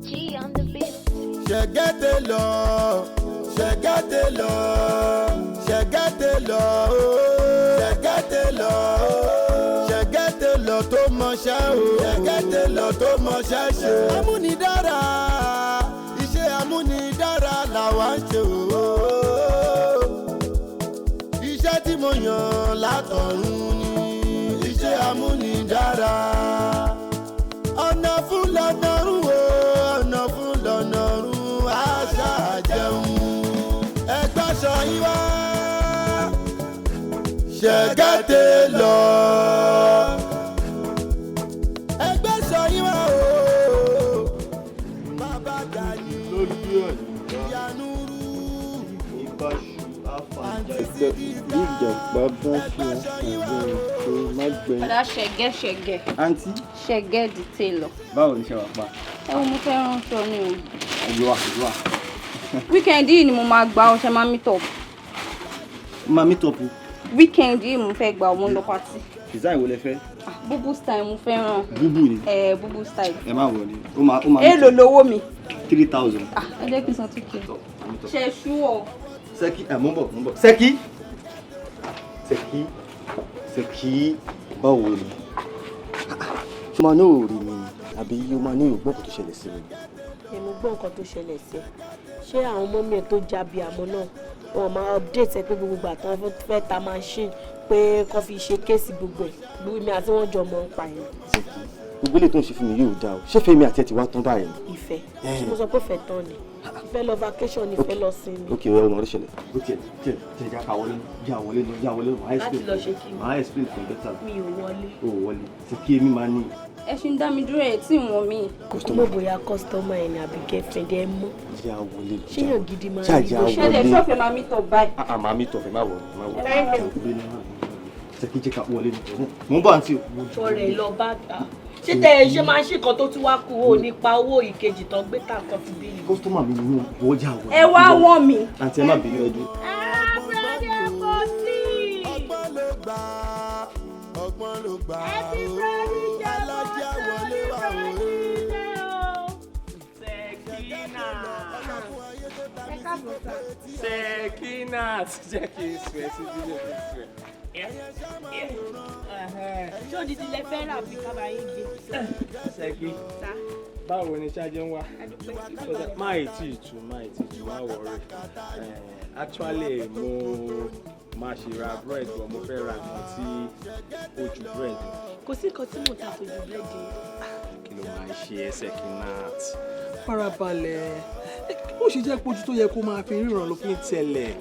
G on the beat. Sege Tailor, Sege Tailor, Sege Tailor, Sege Tailor, Sege Tailor tó mọṣẹ́ o, Sege Tailor tó mọṣẹ́ ṣe. Amúnidára, iṣẹ́ amúnidára làwa ń ṣe o. Iṣẹ́ tí mo yàn látọ̀run ni iṣẹ́ amúnidára. Ọ̀nà fún lọ́nàrún o, ọ̀nà fún lọ́nàrún àṣà jẹun. Ẹgbẹ́ sọ yín wá, Sege Tailor. Ẹgbẹ́ sọ yín wá o, bàbá dání ìyanu rú. Ọ̀dà Sege. Aunty. Sege the Tailor. Báwo ni ṣe wà pa? Ẹ wo mo fẹ́ ránṣọ ni o. Ìwà. Weekend yìí ni mo máa gba ọṣẹ máa meet up. Máa meet up. Weekend yìí mo fẹ́ gba ọmọ lọ party. Design wo lẹ fẹ́? Búbú style mo fẹ́ràn. Búbú ni. Búbú style. Ẹ má wọlé. Ó máa. Èló lówó mi? 3,000. Ẹ jẹ́ kí n san 2K. Ṣé ṣú ọ? Sẹ́kí, mo ń bọ̀. Sẹ́kí. Báwo ni? Ṣé o máa ní òòrì mi ni? Àbí o máa ní ògbọ́n kan tó ṣẹlẹ̀ sí mi? Èmi gbọ́ nǹkan tó ṣẹlẹ̀ sí ẹ. Ṣé àwọn ọmọ mi tó jábí àmọ́ náà wọn máa update ẹ pé gbogbo ìgbà tán fẹ́ ta machine pé kó fi ṣe kéèsì gbogbo ẹ̀ gbogbo mi àti wọn jọ mọ̀ ń pa ẹ̀. Sẹ́kí, gbogbo ilé tó ń ṣe fún mi yóò dáa o. Ṣé Fẹ́mi àti ẹ ti wá tán báyìí? Ìfẹ́ ṣé mo sọ pé fẹ́ tán ni ìfẹ́ lọ vacation ni ìfẹ́ lọ sinmi. Ok, ọ̀rọ̀ ọmọ rẹ̀ ṣẹlẹ̀. Ó tiẹ̀ já ká wọlé lọ. Láti lọ ṣe kí ni? Màá explain fún bẹ́tà. Mi ò wọlé. O wọlé. Sẹ́kí èmi máa ní. Ẹ ṣì ń dá mi dúró ẹ̀ tí ìwọ̀n mi. Mo bóyá customer ẹ̀ ni àbí girlfriend ẹ mọ́. Ìyá wọlé lọ. Ṣéyàn gidi máa Ṣáà ń jẹ́ bó àwọn Ṣé ẹ ṣọ́ọ̀fẹ́ máa meet up báyìí? Màá mi tọ̀fẹ́ má wọlé. Sẹ́kí jẹ́ ká wọlé ní. Mo ń bọ̀ àǹtí o. ọ̀rẹ́ lọ bá ta. Ṣé tẹ ẹ ṣe máa ń ṣe nǹkan tó tún wá kú o nípa owó ìkejì tó gbé tà kan fi bí yìí. Kọ́sítọ́mà mi ni wọ́n já wọlé. Ẹ wá wọ́n mi. Àǹtí ẹ má bínú ẹjọ́. Ọgbọ́n ló gbà ó, alájà wọlé wà ó. Sekina, jẹ́ kí n sùn ẹ́ sí fídíò kí n sùn ẹ́. Ṣé odidi lẹ fẹ́ rà bí kábà yín gbé? Sẹ́kí, báwo ni ṣáájú ń wá? Máì tí ì tú, má wọ̀rẹ́. Actually, mo máa ṣe ra bread bọ̀ mo fẹ́ ra nǹkan tí ó ju bread. Kò sí nǹkan tí mo ta tó ju búrẹ́dì. Kí ló máa ń ṣe ẹ́ Sekinat? Farabalẹ̀, ó ṣe jẹ́ pójú tó yẹ kó máa fi ríran ló fi ń tẹ̀lẹ̀.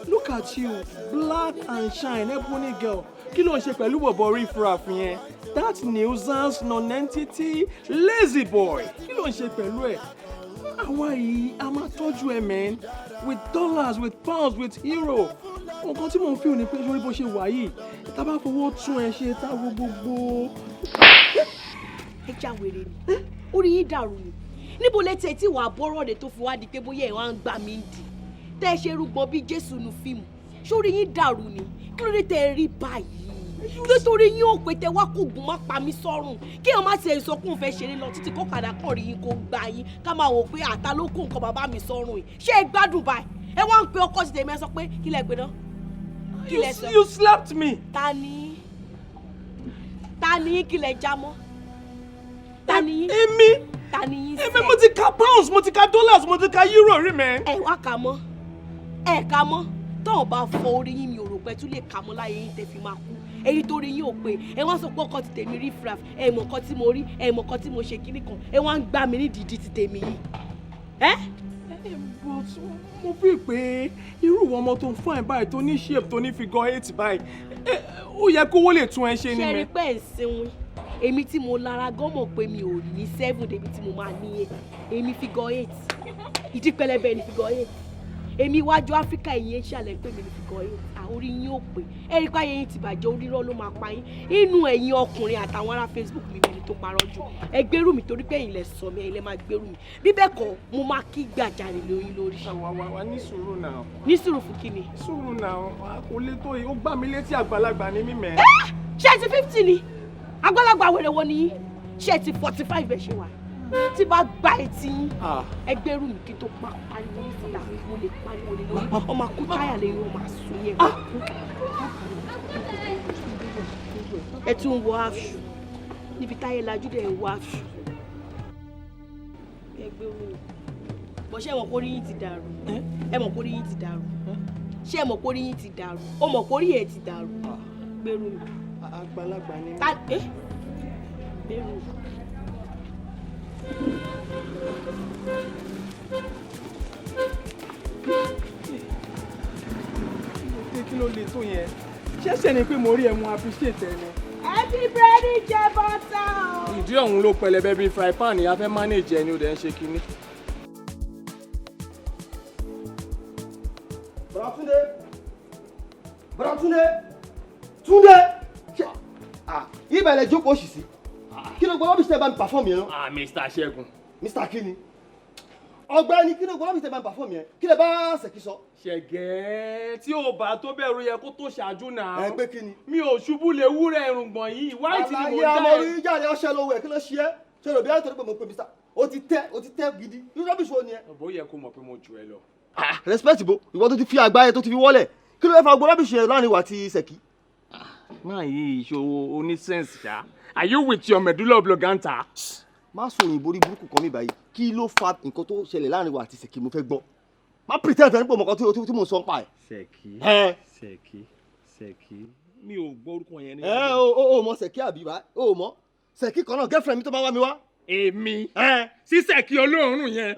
Look at you, black and shine, ebony girl. Kí ló ń ṣe pẹ̀lú bọ̀bọ̀ rí fúra fún yẹn? That nuisance, non-entity, lazy boy. Kí ló ń ṣe pẹ̀lú ẹ̀? Àwa yìí, a máa tọ́jú ẹ mẹ́n. With dollars, with pounds, with euro. Nǹkan tí mò ń fi òní pé sórí bó ṣe wà yìí, tá a bá fowó tún ẹ ṣe táwo gbogbo. Ẹ já wèrè ni, orí yín dàrú ni. Níbo lẹ tẹ̀ tí wàá bọ́rọ̀ rẹ̀ tó fi wá di pé bóyá ẹ̀ wá ń gbà mí dì? Tẹ́ ẹ ṣe rúgbọ́n bíi Jésù nu fíìmù. Sórí yín dàrú ni, kí ló dé tẹ́ ẹ rí báyìí? Nítorí yín ò pé tẹ wá kó gùn má pa mí sọ́rùn. Kí ẹ má ti ẹ̀ sọ pé òun fẹ́ ṣeré lọ títí kọ́kadà kàn rí yín kó gbá yín. Ká máa wò pé àtà ló kó nǹkan bàbá mi sọ́rùn yìí. Ṣé ẹ gbádùn báyìí? Ẹ wá ń pe ọkọ ti tèmi ẹ sọ pé kí lẹ gbé náà? Kí lẹ sọ? You slapped me. Ta ni kí lẹ já mọ́? Ta ni yín? Èmi. Ta ni yín Èmi mo ti ka pounds, mo ti ka dollars, mo ti ka euro rí mẹ́. Ẹ wá kà mọ́. Ẹ kà mọ́. Tọ́wọ́n bá fọ orí yín mi ò rò pé tún lè kà mọ́ láyé yín tẹ́ fi máa kú. Èyí tó rí yín ò pé ẹ wá sọ pé ọkọ ti tèmi rí fraf ẹ mọ̀ nǹkan tí mo rí ẹ mọ̀ nǹkan tí mo ṣe kíní kan ẹ wá ń gbá mi ní dídí ti tèmi yìí. Mo fi pé irú ọmọ tó ń fún ẹ báyìí tó ní shape tó ní figure 8 báyìí ó yẹ kówó lè tún ẹ ṣe ni ṣe rí mẹ́. pé ẹ̀ ń sinwin èmi tí mo lára gan mọ̀ pé mi ò ní 7 débi tí mo máa ní 8 èmi figure 8 ìdí pẹlẹbẹ ní figure 8 èmi iwájú áfíríkà ìyẹn ṣàlẹ̀ pé mi ní figure 8 àórí yín ò pé ẹ rí pé ayé yín ti bàjẹ́ orírọ́ ló máa pa yín inú ẹ̀yin ọkùnrin àtàwọn ará Facebook mi mẹ́rin tó parọ́ jù ẹ gbérù mi torí pé ẹ̀yin lẹ sọ mi ẹ̀yin lẹ máa gbérù mi bí bẹ́ẹ̀ kọ́ mo máa kí gbàjarè lóyún lórí. wà ní sùúrù náà. ní sùúrù fún kí ni. sùúrù náà kò lè tó yìí ó gbá mi létí àgbàlagbà ní mímẹ́. ṣé ti 50 ni àgbàlagbà wèrè wo ni ṣé ti 45 ẹ ṣe wà tí bá gba etí ẹgbẹ́ rú mi kí tó pa pariwo ní síta mo lè pariwo lé lórí ọmọ akú táyà lè yọ ọmọ àsùn yẹn. ẹ tún wọ aṣù níbi táyé lajú dẹ̀ wọ aṣù ẹgbẹ́ rú mi bọ́ ṣé ẹ mọ̀ kórí yín ti dàrú ẹ mọ̀ kórí yín ti dàrú ṣé ẹ mọ̀ kórí yín ti dàrú ó mọ̀ kórí ẹ̀ ti dàrú gbẹ́rù mi. àgbàlagbà ni. gbẹ́rù mi. kí ló lè tó yẹn ṣẹ́ṣẹ́ ni pé mo rí ẹ mú appreciate ẹ ni. ẹbí búrẹ́dì jẹ bọ́tà o. ìdí ọ̀hún ló pẹlẹbẹ bíi fry pan ìyá fẹ́ manage ẹni ó dẹ̀ ń ṣe kinní. Bọ̀dá Túndé ibẹ̀ lẹ jókòó òṣì sí kí ló gbọ́ lọ́bì sí ẹ bá mi perform yẹn náà. Mr. Ṣẹ́gun. Mr. Kini ọ̀gbẹ́ni kí ló gbọ́ lọ́bì sí ẹ bá mi perform yẹn kí lè bá Ṣẹ̀kí sọ. Ṣẹ̀gẹ́ tí ò bá tó bẹ̀rù yẹ kó tó ṣáájú náà. ẹ pé kí ni. mi ò ṣubú lè wúrẹ̀ ẹ̀rùngbọ̀n yìí white ni mo àlàyé dá ẹ. amọ̀rí jáde ọṣẹ lówó ẹ̀ kí ló ṣe é ṣe lò bí ayé tó ní pé mo pe Mr. o ti tẹ́ gidi irú rọ́bìṣì wo ni ẹ. ọ̀bọ̀ yẹ kó mọ̀ pé mo jù ẹ lọ. respect bo ìwọ tó ti fi àgbáyé tó ti fi wọlé kí ló fẹ́ fa gbọ́ rọ́bìṣì yẹn láàrin wa ti Ṣẹ̀kí. máa yí ìṣòwò onísẹ́ǹsì ṣá. Are you with your medulla oblongata? má sọ òyìnbó rí burúkú kan mi báyìí kí ló fa nǹkan tó ṣẹlẹ̀ láàrin wa àti Ṣẹ̀kí mo fẹ́ gbọ́ má pretend ẹni pé ọmọ kan tí mo sọ ń pa ẹ̀. Ṣẹ̀kí mi ò gbọ́ orúkọ yẹn ní. o mọ Ṣẹ̀kí àbí bá o mọ Ṣẹ̀kí kan náà girlfriend mi tó bá wá mi wá. èmi sí Ṣẹ̀kí olóòórùn yẹn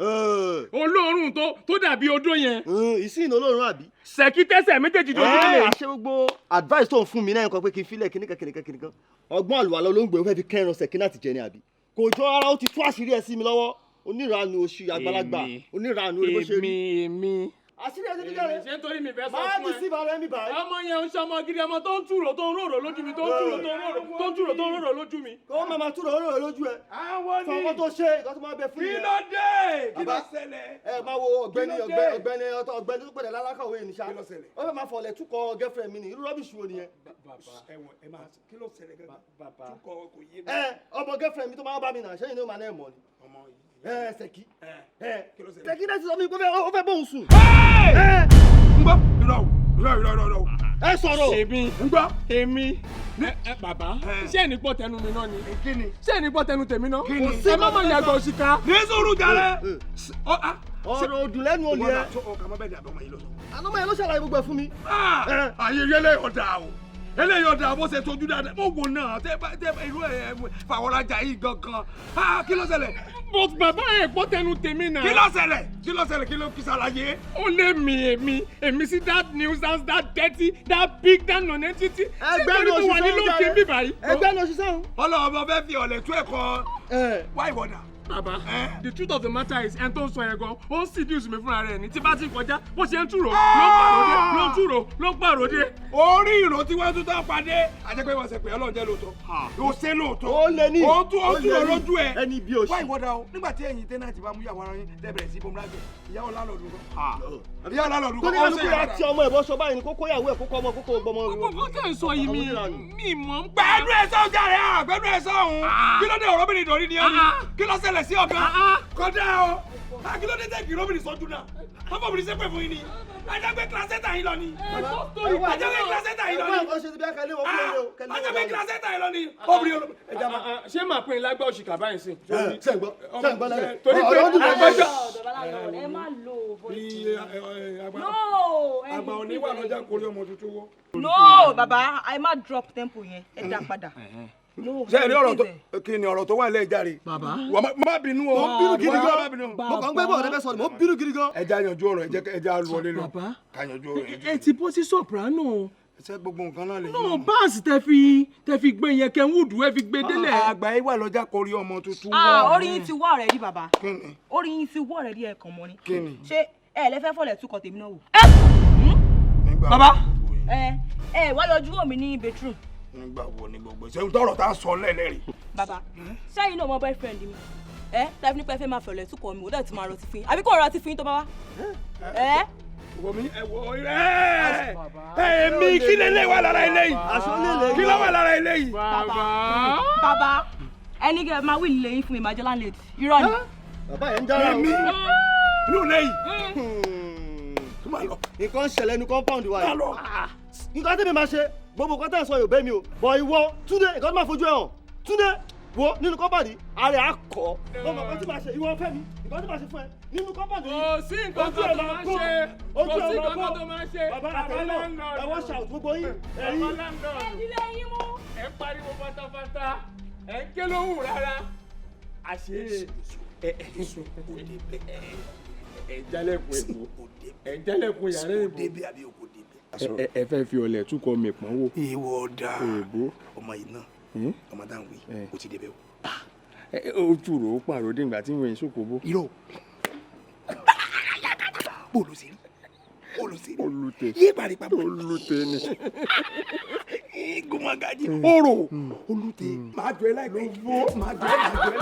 olóòórùn tó dàbí odó yẹn. ìsìn olóòórùn àbí. Ṣẹ̀kí tẹsẹ̀ méjèèjì tó dúró. àṣẹ gbogbo advice tó ń fún mi náà nǹkan pé kí n filẹ̀ kíníkan ọgbọ́n àlùwàlá olóńgbò fẹ́ fi kẹ́ran Ṣẹ̀kí láti jẹ ní àbí kò jọ ara ó ti tú àṣírí ẹ̀ sí mi lọ́wọ́ onírànú oṣù àgbàlagbà onírànú orí bó ṣe rí. èmi àṣírí ẹ̀ ti fi jáde. ṣé nítorí mi fẹ́ sọ máa fún di ẹ. sí ìbára ẹ̀mí báyìí. ọmọ yẹn ń ṣọmọ gidi ọmọ tó ń túrò tó ń rorò lójú mi tó ń rorò lójú mi. kó máa máa túrò ó lójú ẹ. àwọn ni fọwọ́ tó ṣe ìgbà tó máa bẹ fún kí yẹn. ló dé kí ló ṣẹlẹ̀. ẹ máa wo ọ̀gbẹ́ni tó pẹ̀lẹ́ lálákọ̀wé ní sá. ó fẹ́ máa fọlẹ̀ túkọ̀ girlfriend mi ní irú rọ́bìṣì wo nìyẹn. ẹ máa kí ló ṣẹlẹ̀ gẹ́gẹ́ túkọ̀ kò yé mi. ọmọ girlfriend mi tó máa bá mi nà ṣẹ́yìn ní ó máa náà mọ̀ ni. Ṣẹ̀kí Ṣẹ̀kí náà ti sọ fún mi pé ó fẹ́ bóun sùn. ń gbọ́ irọ́. ẹ sọ̀rọ̀. èmi bàbá ṣé ẹni gbọ́ tẹnu mi náà ni. kí ni. ṣé ẹni gbọ́ tẹnu tèmi náà. kí ni. ẹ má mọ̀ yàgò òṣìkà. ní sùúrù jalè. ọ̀rọ̀ òdùn lẹ́nu olè ẹ. ọkà má bẹ́ẹ̀ ni àbọ̀mọ̀ yìí lọ sọ. àlọ́mọ yẹn ló ṣàlàyé gbogbo ẹ̀ fún mi. àyè yẹlẹ ọ̀dà o eléyìí ọ̀dà bó ṣe tójú dáadáa mo wò náà tẹ irú ẹ̀ fàwọ́rajà yìí gangan kí ló ṣẹlẹ̀. but bàbá ẹ̀ gbọ́ tẹnu tèmi náà. kí ló ṣẹlẹ̀ kí ló fi ṣàlàyé. ó lé èmi sí that nuisance that dirty that big that non-entity. ẹgbẹ́ ló ṣiṣẹ́ nílò kí n bí báyìí. ẹgbẹ́ ló ṣiṣẹ́ o. ọlọ́wọ́ fẹ́ fi ọ̀lẹ̀ tú ẹ̀kọ́ wá ìwọ̀dà. bàbá the truth of the matter is ẹni tó ń sọ yẹn gan ó ń seduce mi fúnra rẹ̀ ní tí bá ti kọjá bó ṣe ń túrò ló ń pàròdé ló ń túrò ló ń pàròdé. orí ìró tí wọ́n tún tán padé àjẹpẹ́ wọn ṣe pé ọlọ́run jẹ́ lóòótọ́ ó ṣe lóòótọ́ ó lé ní ó túrò lójú ẹ̀ ẹni bí o ṣe. wá ìwọ́dà o nígbà tí ẹ̀yin tẹ́nàtì bá mú ìyàwó ara yín tẹ́bẹ̀rẹ̀ sí bombrage ìyàwó lálọ́ọ̀dù kan ìyàwó lálọ́ọ̀dù tó kan ní wọn kó yà tí ọmọ ẹ̀bọ sọ báyìí ni kókó yàwó ẹ̀ kókó ọmọ kókó gbọmọ. ó tẹ̀ ń sọ yìí mi mọ̀ ń pa. gbẹ̀dú ẹ̀ sọ̀hún jáde gbẹ̀dú ẹ̀ sọ̀hún kí ló dé ọ̀rọ̀bìnrin ìdòrí ni ẹni kí ló ṣẹlẹ̀ sí ọ̀gá kọjá o kí ló dé tẹ́ kí ọ̀rọ̀bìnrin sọ́jú náà wọ́n fọ̀ bìnrin sẹ́pẹ̀ fún yín ni ajagbe kilasẹ́tà yìí lọ ni ajagbe kilasẹ́tà yìí lọ ni ajagbe kilasẹ́tà yìí lọ ni obìnrin ẹja ma. ṣé màá pín in lágbá òṣìkà báyìí sí. sẹ́ǹgbọ́ lẹ́yìn. torí pé àgbẹ̀jọ́. ẹ má lo àgbà òní wà lọ́jà kórè ọmọ tuntun wọ́. no baba ẹ má drop tempo yẹn ẹ dá padà. ṣé ẹ ní ọ̀rọ̀ tó kí ni ọ̀rọ̀ tó wà lẹ́yìn járe. bàbá má bínú o. mo bínú gidi gan. mo kàn ń gbé bọ̀ ọ̀dẹ́fẹ́ sọ̀rọ̀ mo bínú gidi gan. ẹja yanjú ọ̀rọ̀ ẹja wọlé lọ. bàbá ká yanjú ọ̀rọ̀ ẹ ti bọ́ sí soprano. ṣé gbogbo nǹkan náà lè yí. no bass tẹ fi gbé yẹn kenwood ẹ fi gbé délẹ̀. àgbà yìí wà lọ́jà kórè ọmọ tuntun orí yín ti wọ́ ọ̀rẹ́dì bàbá kí ni orí yín ti wọ́ ọ̀rẹ́dì ẹ̀ kàn mọ́ ni kí ni. ṣé ẹ lẹ́fẹ́ fọ́lẹ̀ túkọ̀ tèmi náà wò. nígbà bàbá. ẹ wá yọjú wò mí ní bedroom. nígbà wo ni gbogbo ṣé tọrọ tá a sọ lẹ́lẹ́rìí. bàbá ṣáà náà mọ boyfriend mi tàbí nípa ẹ fẹ́ máa fẹ̀lẹ̀ túkọ̀ mi ò dẹ̀ ti máa rọtí fún yín àbí kò rọtí fún yín tó bá wá. Wòmí èmi kí lélẹ̀ wà lára eléyìí kí ló wà lára eléyìí. bàbá ẹ ẹni kẹ́ máa wíìlì lẹ́yìn fún mi máa jẹ́ landlady irọ́ ni. bàbá yẹn ń dára o. inú lẹ́yìn. nǹkan ṣẹlẹ̀ ní compound wa yìí. nǹkan tí mi máa ṣe gbogbo nǹkan tẹ̀ ń sọ yóò bẹ́ mi o bọ̀ ìwọ Túndé nǹkan tí máa fojú ẹ̀ hàn Túndé wo nínú kọ́mpáàdì ààrẹ akọ lọ́mọ nǹkan tí máa ṣe ìwọ Fẹ́mi nǹkan tí máa ṣe fún ẹ nínú kọ́mpáàdì yìí. kò sí nǹkan tó máa ṣe kò sí nǹkan tó máa ṣe. bàbá àtẹ̀lẹ́ ẹ wọ́n ṣàwùjọ gbogbo yín ẹ̀yìn. ìdílé yín mú. ẹ ń pariwo pátápátá ẹ ń ké lóhùn rárá. àṣé ẹ jálẹ̀kùn ẹ jálẹ̀kùn yàrá ìbò. ẹ fẹ́ fi ọ̀lẹ̀ túkọ̀ mi pọ́n wò. ìwọ dáa èèbó ọmọ yìí náà ọmọ dáhùn wí kò ti débẹ̀ o. ó jùrò ó pààrọ̀ dé ìgbà tí ìwé ìṣòkò bó. irọ́ bóòlù sí rí olùtẹ yé paripa olùtẹ ni. gomagaji oro olùtẹ máa jọ ẹ láìpẹ́ máa jọ ẹ láìpẹ́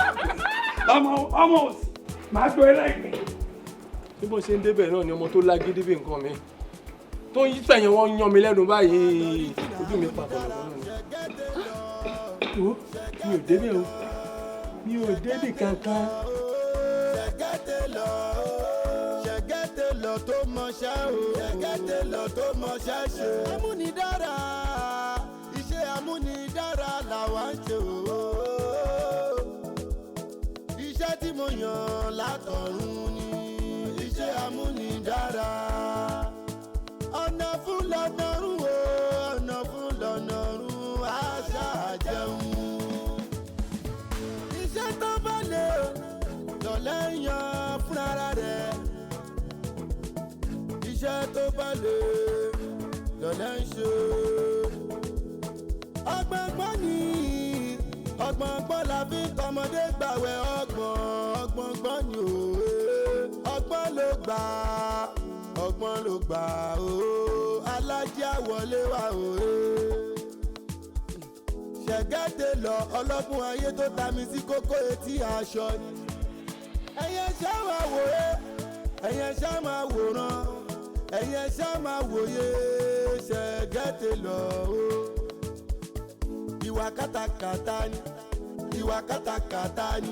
ọmọ òsì máa jọ ẹ láìpẹ́. bí mo ṣe ń débẹ̀ náà ni ọmọ tó lágídí bí nǹkan mi tó ń fẹ̀yìn wọn yan mi lẹ́nu báyìí ojú mi pa bọ̀lọ̀bọ̀lọ̀ ni. mi ò débẹ̀ o mi ò débẹ̀ kankan. ṣẹ̀gẹ́tẹ̀ lọ tó mọṣẹ́ o ṣẹ̀gẹ́tẹ̀ lọ tó mọṣẹ́ ṣe. amúnidára iṣẹ́ amúnidára làwa ń ṣe o. iṣẹ́ tí mo yàn látọ̀run ni iṣẹ́ amúnidára. ọ̀nà fún lọ́nọ̀rún o ọ̀nà fún lọ́nọ̀rún àṣà jẹun. iṣẹ́ tó bá lè lọ́lẹ́ yan fúnra rẹ̀. iṣẹ́ tó bá lè lọ́lẹ́ ń ṣe. ọgbọ̀ngbọ́n ni ọgbọ̀ngbọ́n la fi tọmọdé gbàwẹ̀ ọgbọ̀ngbọ́n ni òwe ọgbọ́n ló gbà ọgbọ́n ló gbà ó alájà wọlé wa òwe. ṣẹ̀gẹ́tẹ̀ lọ ọlọ́gbọ́n ayé tó ta mi sí kókó etí aṣọ ni. ẹ̀yẹ ṣá máa wòye ẹ̀yẹ ṣá máa wòran ẹ̀yẹ ṣá máa wòye ṣẹ̀gẹ́tẹ̀ lọ o. ìwà kátàkátà ni ìwà kátàkátà ni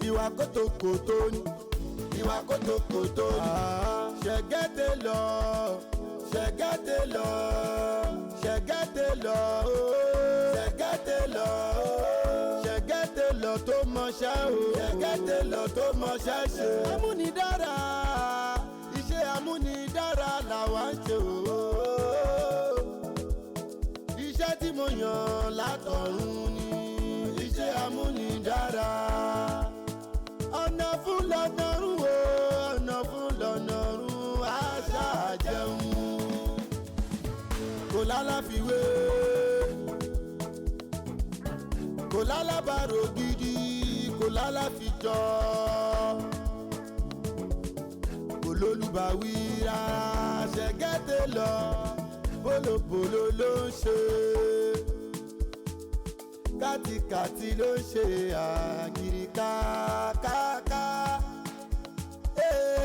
ìwà kótókótó ni ìwà kótókótó ni. ṣẹ̀gẹ́tẹ̀ lọ ṣẹ̀gẹ́tẹ̀ lọ ṣẹ̀gẹ́tẹ̀ lọ o ṣẹ̀gẹ́tẹ̀ lọ o ṣẹ̀gẹ́tẹ̀ lọ tó mọṣẹ́ o ṣẹ̀gẹ́tẹ̀ lọ tó mọṣẹ́ ṣe. amúnidára iṣẹ́ amúnidára làwa ń ṣe o. iṣẹ́ tí mo yàn látọ̀run ni iṣẹ́ amúnidára. ọ̀nà fún lọ́nọ̀rún o ọ̀nà fún lọ́nọ̀rún àṣà jẹun. kò lálàfiwé kò lálàbàrò gidi kò lálàfijọ́ kò lólùbáwí rárá. ṣẹ̀gẹ́tẹ̀ lọ bólóbóló ló ń ṣe kàtìkàtì ló ń ṣe àgìrì kákáká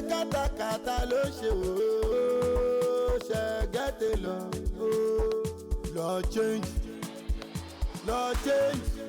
kátàkátà ló ń ṣe ooo. ṣẹ̀gẹ́tẹ̀ lọ lọ change